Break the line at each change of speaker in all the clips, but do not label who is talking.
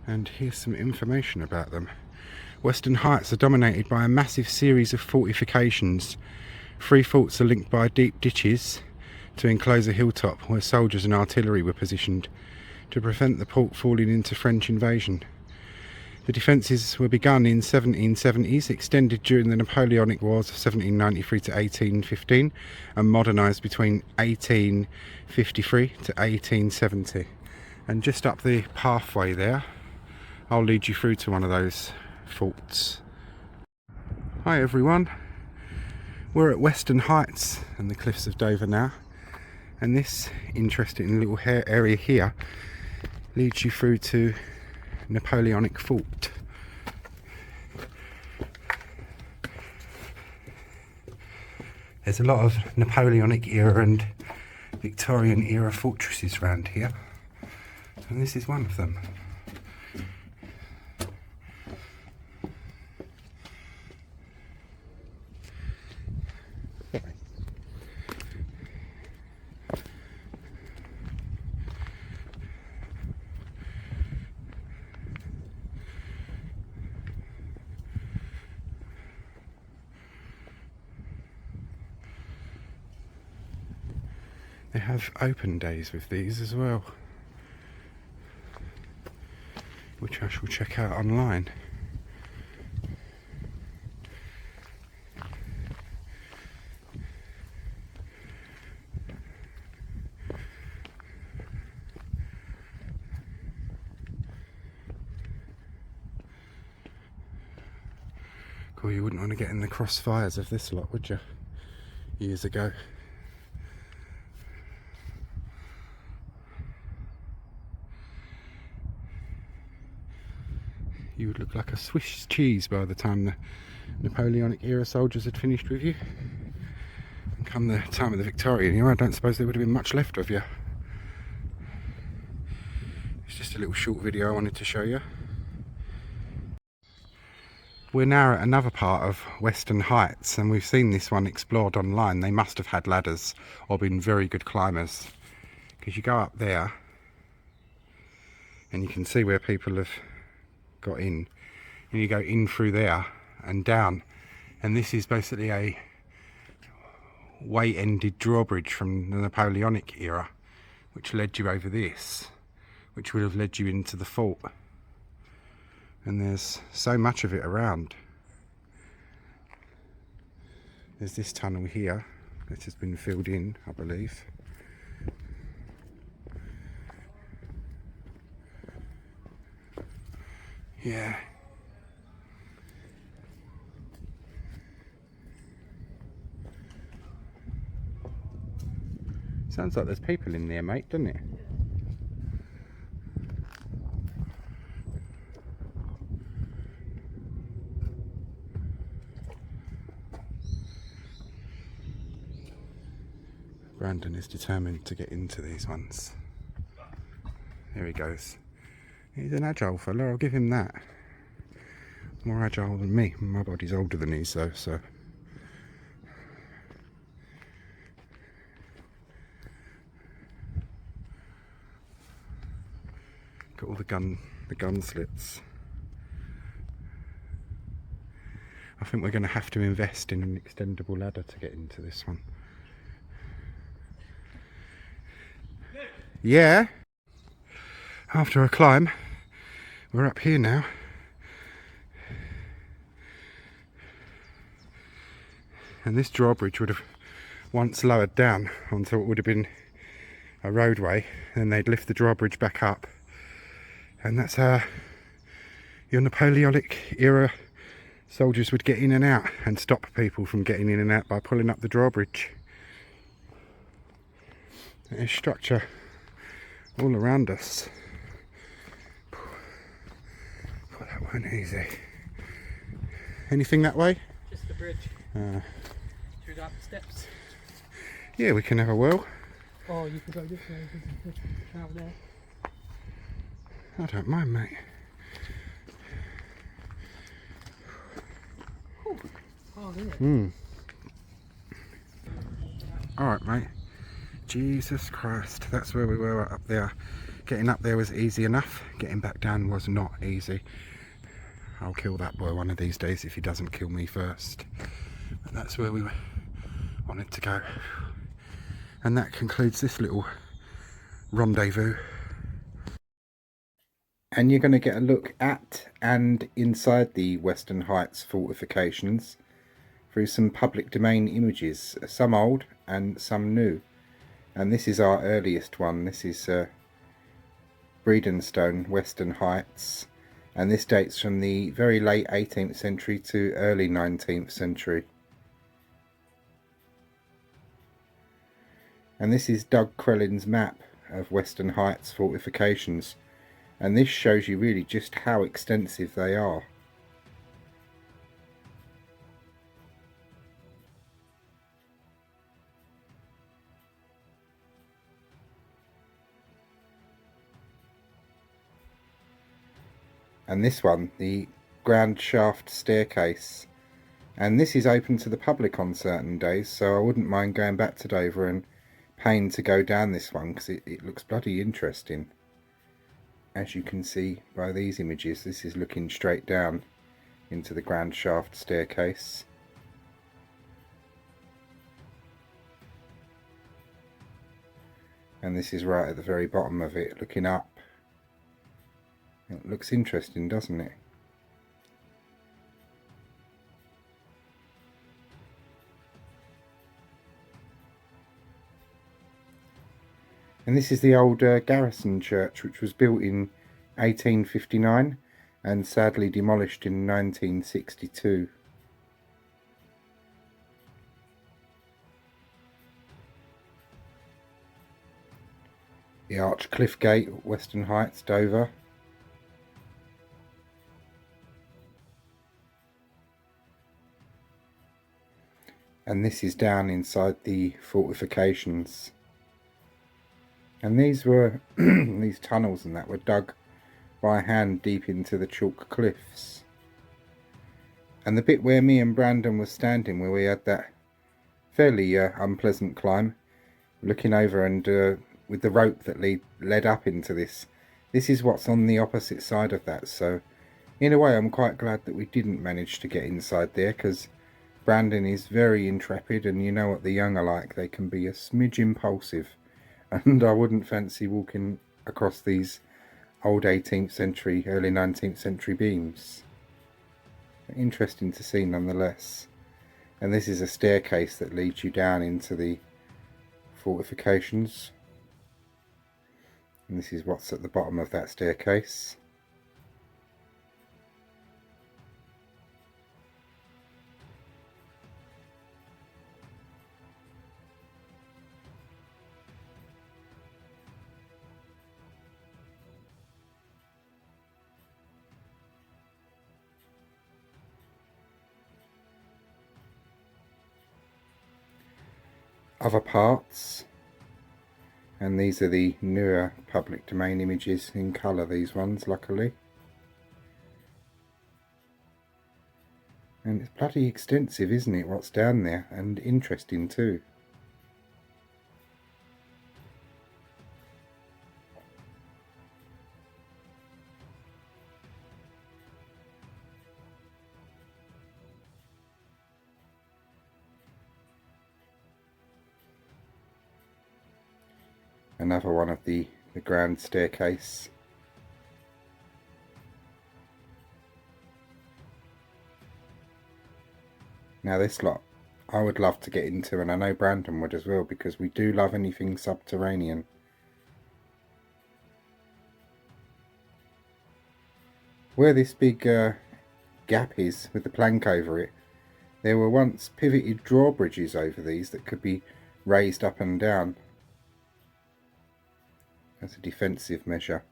And here's some information about them. Western Heights are dominated by a massive series of fortifications. 3 forts are linked by deep ditches to enclose a hilltop where soldiers and artillery were positioned to prevent the port falling into French invasion. The defences were begun in 1770s, extended during the Napoleonic Wars of 1793 to 1815, and modernised between 1853 to 1870. And just up the pathway there, I'll lead you through to one of those forts. Hi everyone, we're at Western Heights and the Cliffs of Dover now, and this interesting little area here leads you through to Napoleonic Fort. There's a lot of Napoleonic era and Victorian era fortresses around here, and this is one of them. They have open days with these as well, which I shall check out online. Cool, you wouldn't want to get in the crossfires of this lot, would you? Years ago. You would look like a Swiss cheese by the time the Napoleonic era soldiers had finished with you. And come the time of the Victorian era, I don't suppose there would have been much left of you. It's just a little short video I wanted to show you. We're now at another part of Western Heights, and we've seen this one explored online. They must have had ladders or been very good climbers, because you go up there and you can see where people have got in, and you go in through there and down, and this is basically a way-ended drawbridge from the Napoleonic era, which led you over this, which would have led you into the fort. And there's so much of it around. There's this tunnel here that has been filled in, I believe. Yeah. Sounds like there's people in there, mate, doesn't it? Brandon is determined to get into these ones. There he goes. He's an agile fella, I'll give him that. More agile than me. My body's older than his though, so. Got all the gun slits. I think we're going to have to invest in an extendable ladder to get into this one. Yeah. After a climb, we're up here now. And this drawbridge would have once lowered down onto what would have been a roadway, then they'd lift the drawbridge back up, and that's how your Napoleonic era soldiers would get in and out and stop people from getting in and out by pulling up the drawbridge. There's structure all around us. God, that weren't easy. Anything that way?
Just the bridge. Should we go up the steps?
Yeah, we can have a whirl.
Oh, you can go this way, out there.
I don't mind, mate.
Oh, yeah.
Alright, mate. Jesus Christ, that's where we were up there. Getting up there was easy enough, getting back down was not easy. I'll kill that boy one of these days if he doesn't kill me first. But that's where we wanted to go. And that concludes this little rendezvous. And you're going to get a look at and inside the Western Heights fortifications through some public domain images, some old and some new. And this is our earliest one. This is Bredenstone, Western Heights, and this dates from the very late 18th century to early 19th century. And this is Doug Crellin's map of Western Heights fortifications, and this shows you really just how extensive they are. And this one, the grand shaft staircase, and this is open to the public on certain days, so I wouldn't mind going back to Dover and paying to go down this one, because it looks bloody interesting. As you can see by these images, this is looking straight down into the grand shaft staircase. And this is right at the very bottom of it, looking up. It looks interesting, doesn't it? And this is the old garrison church, which was built in 1859 and sadly demolished in 1962. The Arch Cliff Gate, Western Heights, Dover. And this is down inside the fortifications. And these were these tunnels and that were dug by hand deep into the chalk cliffs. And the bit where me and Brandon were standing, where we had that fairly unpleasant climb, looking over and with the rope that led up into this is what's on the opposite side of that. So in a way I'm quite glad that we didn't manage to get inside there, because Brandon is very intrepid, and you know what the young are like, they can be a smidge impulsive, and I wouldn't fancy walking across these old 18th century, early 19th century beams. Interesting to see nonetheless. And this is a staircase that leads you down into the fortifications, and this is what's at the bottom of that staircase. Other parts, and these are the newer public domain images in colour, these ones, luckily. And it's bloody extensive, isn't it, what's down there, and interesting too. Another one of the grand staircase. Now this lot I would love to get into, and I know Brandon would as well, because we do love anything subterranean. Where this big gap is with the plank over it, there were once pivoted drawbridges over these that could be raised up and down as a defensive measure.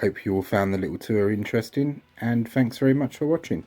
Hope you all found the little tour interesting, and thanks very much for watching.